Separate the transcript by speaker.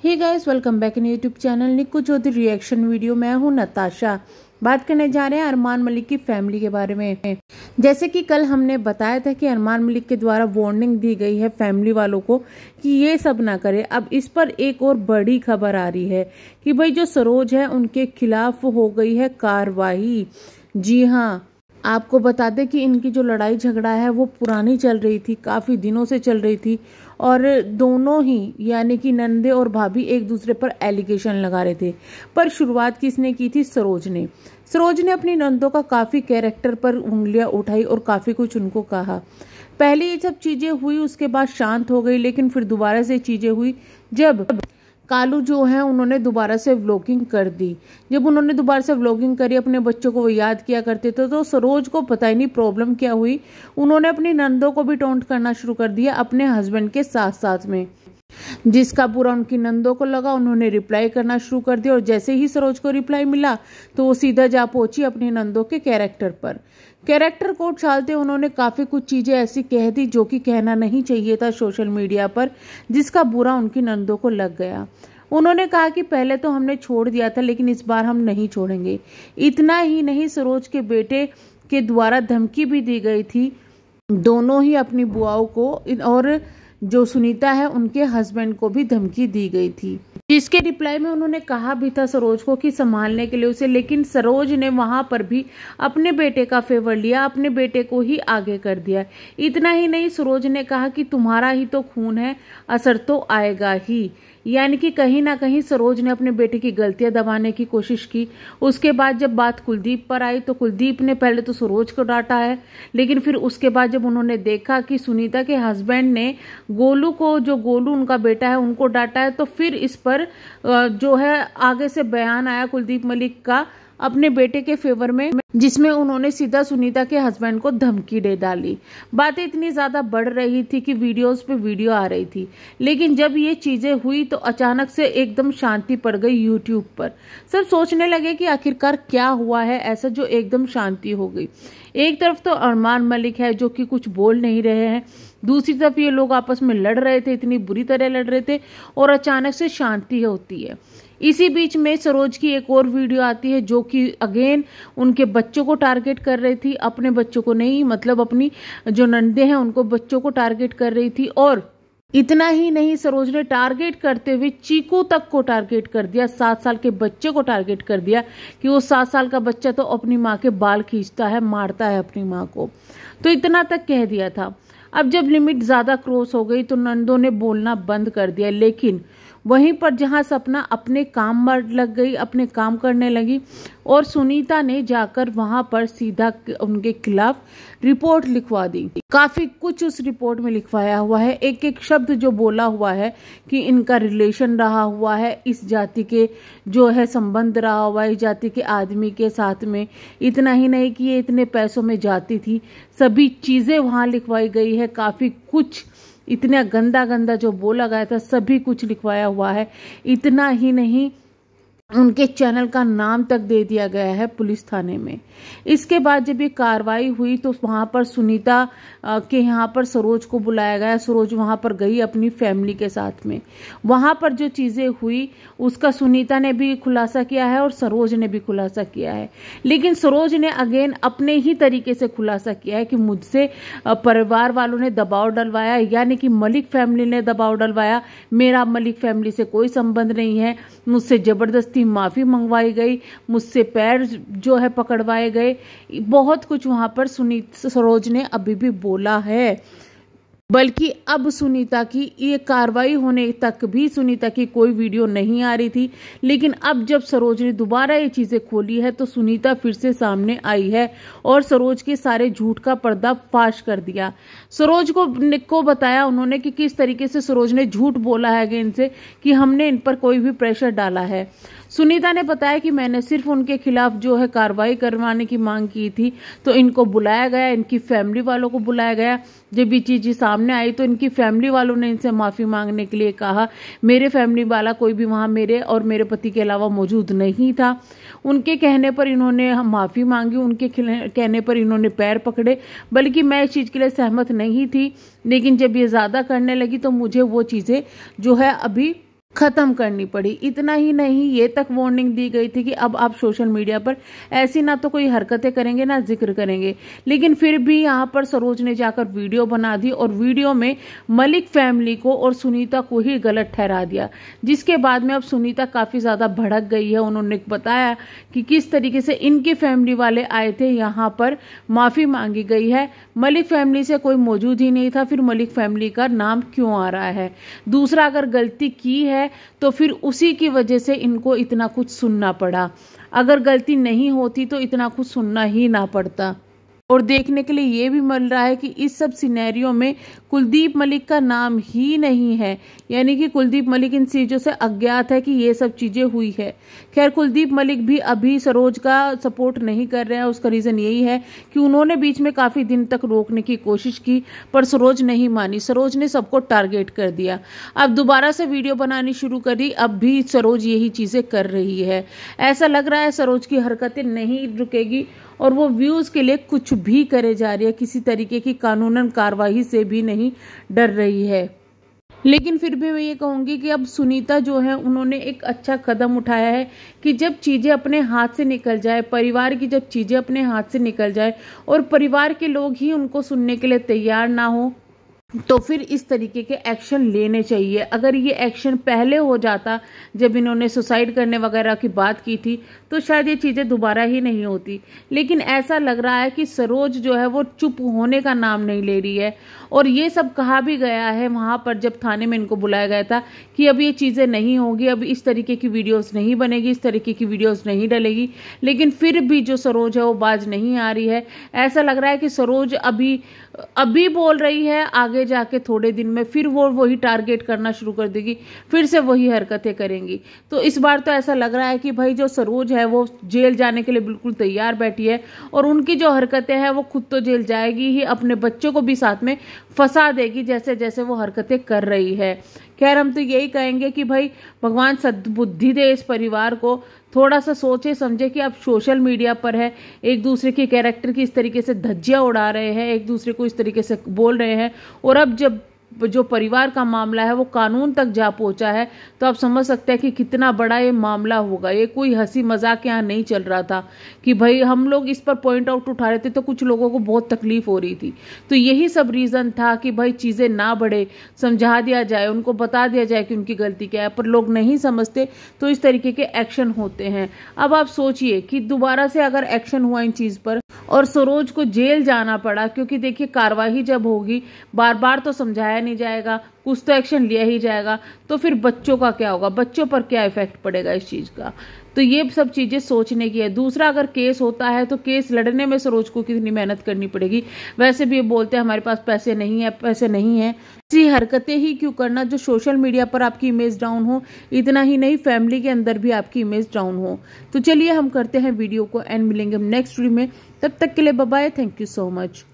Speaker 1: Hey guys, welcome back in YouTube channel Nikku Chaudhary reaction video. मैं हूं नताशा। बात करने जा रहे हैं अरमान मलिक की फैमिली के बारे में। जैसे कि कल हमने बताया था कि अरमान मलिक के द्वारा वार्निंग दी गई है फैमिली वालों को कि ये सब ना करे। अब इस पर एक और बड़ी खबर आ रही है कि भाई जो सरोज है उनके खिलाफ हो गई है कार्रवाई। जी हाँ, आपको बता दें कि इनकी जो लड़ाई झगड़ा है वो पुरानी चल रही थी, काफ़ी दिनों से चल रही थी और दोनों ही यानी कि नंदे और भाभी एक दूसरे पर एलिगेशन लगा रहे थे। पर शुरुआत किसने की थी? सरोज ने। सरोज ने अपनी नंदों का काफ़ी कैरेक्टर पर उंगलियां उठाई और काफ़ी कुछ उनको कहा। पहले ये सब चीज़ें हुई, उसके बाद शांत हो गई, लेकिन फिर दोबारा से चीज़ें हुई जब कालू जो है उन्होंने दोबारा से व्लॉगिंग कर दी। जब उन्होंने दोबारा से व्लॉगिंग करी, अपने बच्चों को वो याद किया करते थे, तो सरोज को पता ही नहीं प्रॉब्लम क्या हुई। उन्होंने अपनी नंदों को भी टोंट करना शुरू कर दिया अपने हस्बैंड के साथ साथ में। जिसका बुरा उनकी नंदों को लगा, उन्होंने रिप्लाई करना शुरू कर दिया और जैसे ही सरोज को रिप्लाई मिला तो वो सीधा जा पहुंची अपनी नंदों के कैरेक्टर पर। कैरेक्टर को उछालते उन्होंने काफ़ी कुछ चीज़ें ऐसी कह दी जो कि कहना नहीं चाहिए था सोशल मीडिया पर, जिसका बुरा उनकी नंदों को लग गया। उन्होंने कहा कि पहले तो हमने छोड़ दिया था लेकिन इस बार हम नहीं छोड़ेंगे। इतना ही नहीं, सरोज के बेटे के द्वारा धमकी भी दी गई थी दोनों ही अपनी बुआओं को, और जो सुनीता है उनके हस्बैंड को भी धमकी दी गई थी, जिसके रिप्लाई में उन्होंने कहा भी था सरोज को कि संभालने के लिए उसे। लेकिन सरोज ने वहां पर भी अपने बेटे का फेवर लिया, अपने बेटे को ही आगे कर दिया। इतना ही नहीं, सरोज ने कहा कि तुम्हारा ही तो खून है, असर तो आएगा ही। यानी कि कहीं ना कहीं सरोज ने अपने बेटे की गलतियां दबाने की कोशिश की। उसके बाद जब बात कुलदीप पर आई तो कुलदीप ने पहले तो सरोज को डांटा है, लेकिन फिर उसके बाद जब उन्होंने देखा कि सुनीता के हस्बैंड ने गोलू को, जो गोलू उनका बेटा है, उनको डांटा है, तो फिर इस पर जो है आगे से बयान आया कुलदीप मलिक का अपने बेटे के फेवर में, जिसमें उन्होंने सीधा सुनीता के हस्बैंड को धमकी दे डाली। बातें इतनी ज्यादा बढ़ रही थी कि वीडियोस पे वीडियो आ रही थी। लेकिन जब ये चीजें हुई तो अचानक से एकदम शांति पड़ गई यूट्यूब पर। सब सोचने लगे कि आखिरकार क्या हुआ है ऐसा जो एकदम शांति हो गई। एक तरफ तो अरमान मलिक है जो कि कुछ बोल नहीं रहे हैं, दूसरी तरफ ये लोग आपस में लड़ रहे थे, इतनी बुरी तरह लड़ रहे थे और अचानक से शांति होती है। इसी बीच में सरोज की एक और वीडियो आती है जो कि अगेन उनके बच्चों को टारगेट कर रही थी, अपने बच्चों को नहीं, मतलब अपनी जो नंदे हैं उनको, बच्चों को टारगेट कर रही थी। और इतना ही नहीं, सरोज ने टारगेट करते हुए चीकू तक को टारगेट कर दिया, 7 साल के बच्चे को टारगेट कर दिया कि वो 7 साल का बच्चा तो अपनी माँ के बाल खींचता है, मारता है अपनी माँ को। तो इतना तक कह दिया था। अब जब लिमिट ज्यादा क्रॉस हो गई तो नंदों ने बोलना बंद कर दिया। लेकिन वहीं पर जहां सपना अपने काम में लग गई, अपने काम करने लगी, और सुनीता ने जाकर वहां पर सीधा उनके खिलाफ रिपोर्ट लिखवा दी। काफी कुछ उस रिपोर्ट में लिखवाया हुआ है, एक एक शब्द जो बोला हुआ है कि इनका रिलेशन रहा हुआ है, इस जाति के जो है संबंध रहा हुआ है इस जाति के आदमी के साथ में। इतना ही नहीं कि ये इतने पैसों में जाती थी, सभी चीजें वहां लिखवाई गई है। काफी कुछ इतना गंदा गंदा जो बोला गया था सभी कुछ लिखवाया हुआ है। इतना ही नहीं, उनके चैनल का नाम तक दे दिया गया है पुलिस थाने में। इसके बाद जब ये कार्रवाई हुई तो वहां पर सुनीता के यहाँ पर सरोज को बुलाया गया। सरोज वहां पर गई अपनी फैमिली के साथ में। वहां पर जो चीजें हुई उसका सुनीता ने भी खुलासा किया है और सरोज ने भी खुलासा किया है। लेकिन सरोज ने अगेन अपने ही तरीके से खुलासा किया है कि मुझसे परिवार वालों ने दबाव डलवाया, यानी कि मलिक फैमिली ने दबाव डलवाया। मेरा मलिक फैमिली से कोई संबंध नहीं है, मुझसे जबरदस्ती माफी मंगवाई गई, मुझसे पैर जो है पकड़वाए गए। बहुत कुछ वहां पर सरोज ने अभी भी बोला है। बल्कि अब सुनीता की ये कार्रवाई होने तक भी सुनीता की कोई वीडियो नहीं आ रही थी। लेकिन अब जब सरोज ने दोबारा ये चीजें खोली है तो सुनीता फिर से सामने आई है और सरोज के सारे झूठ का पर्दा फाश कर दिया। सरोज को बताया उन्होंने कि किस तरीके से सरोज ने झूठ बोला है अगेन से कि हमने इन पर कोई भी प्रेशर डाला है। सुनीता ने बताया कि मैंने सिर्फ उनके खिलाफ जो है कार्रवाई करवाने की मांग की थी, तो इनको बुलाया गया, इनकी फैमिली वालों को बुलाया गया। जब ये चीज सामने आई तो इनकी फैमिली वालों ने इनसे माफी मांगने के लिए कहा। मेरे फैमिली वाला कोई भी वहां मेरे और मेरे पति के अलावा मौजूद नहीं था। उनके कहने पर इन्होंने माफी मांगी, उनके कहने पर इन्होंने पैर पकड़े, बल्कि मैं इस चीज के लिए सहमत नहीं थी। लेकिन जब ये ज्यादा करने लगी तो मुझे वो चीजें जो है अभी खत्म करनी पड़ी। इतना ही नहीं, ये तक वार्निंग दी गई थी कि अब आप सोशल मीडिया पर ऐसी ना तो कोई हरकतें करेंगे ना जिक्र करेंगे। लेकिन फिर भी यहाँ पर सरोज ने जाकर वीडियो बना दी और वीडियो में मलिक फैमिली को और सुनीता को ही गलत ठहरा दिया, जिसके बाद में अब सुनीता काफी ज्यादा भड़क गई है। उन्होंने बताया कि किस तरीके से इनके फैमिली वाले आए थे, यहाँ पर माफी मांगी गई है। मलिक फैमिली से कोई मौजूद ही नहीं था, फिर मलिक फैमिली का नाम क्यों आ रहा है? दूसरा, अगर गलती की है तो फिर उसी की वजह से इनको इतना कुछ सुनना पड़ा। अगर गलती नहीं होती तो इतना कुछ सुनना ही ना पड़ता। और देखने के लिए ये भी मिल रहा है कि इस सब सिनेरियो में कुलदीप मलिक का नाम ही नहीं है, यानी कि कुलदीप मलिक इन चीजों से अज्ञात है कि ये सब चीजें हुई है। खैर, कुलदीप मलिक भी अभी सरोज का सपोर्ट नहीं कर रहे हैं। उसका रीजन यही है कि उन्होंने बीच में काफी दिन तक रोकने की कोशिश की, पर सरोज नहीं मानी। सरोज ने सबको टारगेट कर दिया। अब दोबारा से वीडियो बनानी शुरू करी, अब भी सरोज यही चीजें कर रही है। ऐसा लग रहा है सरोज की हरकतें नहीं रुकेगी और वो व्यूज के लिए कुछ भी करे जा रही है, किसी तरीके की कानूनन कार्रवाई से भी नहीं डर रही है। लेकिन फिर भी मैं ये कहूंगी कि अब सुनीता जो है उन्होंने एक अच्छा कदम उठाया है कि जब चीजें अपने हाथ से निकल जाए, परिवार की जब चीजें अपने हाथ से निकल जाए और परिवार के लोग ही उनको सुनने के लिए तैयार ना हो, तो फिर इस तरीके के एक्शन लेने चाहिए। अगर ये एक्शन पहले हो जाता, जब इन्होंने सुसाइड करने वगैरह की बात की थी, तो शायद ये चीजें दोबारा ही नहीं होती। लेकिन ऐसा लग रहा है कि सरोज जो है वो चुप होने का नाम नहीं ले रही है। और ये सब कहा भी गया है वहां पर, जब थाने में इनको बुलाया गया था, कि अब ये चीजें नहीं होगी, अब इस तरीके की वीडियोस नहीं बनेगी, इस तरीके की वीडियोस नहीं डलेगी। लेकिन फिर भी जो सरोज है वो बाज नहीं आ रही है। ऐसा लग रहा है कि सरोज अभी बोल रही है, आगे जाके थोड़े दिन में फिर वो वही टारगेट करना शुरू कर देगी, फिर से वही हरकतें करेंगी। तो इस बार तो ऐसा लग रहा है कि भाई जो सरोज है वो जेल जाने के लिए बिल्कुल तैयार बैठी है और उनकी जो हरकतें हैं वो खुद तो जेल जाएगी ही, अपने बच्चों को भी साथ में फंसा देगी जैसे जैसे वो हरकतें कर रही है। खैर, हम तो यही कहेंगे कि भाई भगवान सद्बुद्धि दे इस परिवार को, थोड़ा सा सोचे समझे कि आप सोशल मीडिया पर है, एक दूसरे के कैरेक्टर की इस तरीके से धज्जियां उड़ा रहे हैं, एक दूसरे को इस तरीके से बोल रहे हैं, और अब जब जो परिवार का मामला है वो कानून तक जा पहुंचा है, तो आप समझ सकते हैं कि कितना बड़ा ये मामला होगा। ये कोई हंसी मजाक यहाँ नहीं चल रहा था कि भाई हम लोग इस पर पॉइंट आउट उठा रहे थे तो कुछ लोगों को बहुत तकलीफ हो रही थी। तो यही सब रीजन था कि भाई चीजें ना बढ़े, समझा दिया जाए, उनको बता दिया जाए कि उनकी गलती क्या है, पर लोग नहीं समझते तो इस तरीके के एक्शन होते हैं। अब आप सोचिए कि दोबारा से अगर एक्शन हुआ इन चीज पर और सरोज को जेल जाना पड़ा, क्योंकि देखिए कार्रवाई जब होगी, बार बार तो समझाया नहीं जाएगा, कुछ तो एक्शन लिया ही जाएगा, तो फिर बच्चों का क्या होगा, बच्चों पर क्या इफेक्ट पड़ेगा इस चीज का। तो ये सब चीजें सोचने की है। दूसरा, अगर केस होता है तो केस लड़ने में सरोज को कितनी मेहनत करनी पड़ेगी। वैसे भी ये बोलते हैं हमारे पास पैसे नहीं है, पैसे नहीं है, ऐसी हरकतें ही क्यों करना जो सोशल मीडिया पर आपकी इमेज डाउन हो। इतना ही नहीं, फैमिली के अंदर भी आपकी इमेज डाउन हो। तो चलिए हम करते हैं वीडियो को एंड, मिलेंगे हम नेक्स्ट वीडियो में। तब तक के लिए bye bye, thank you so much.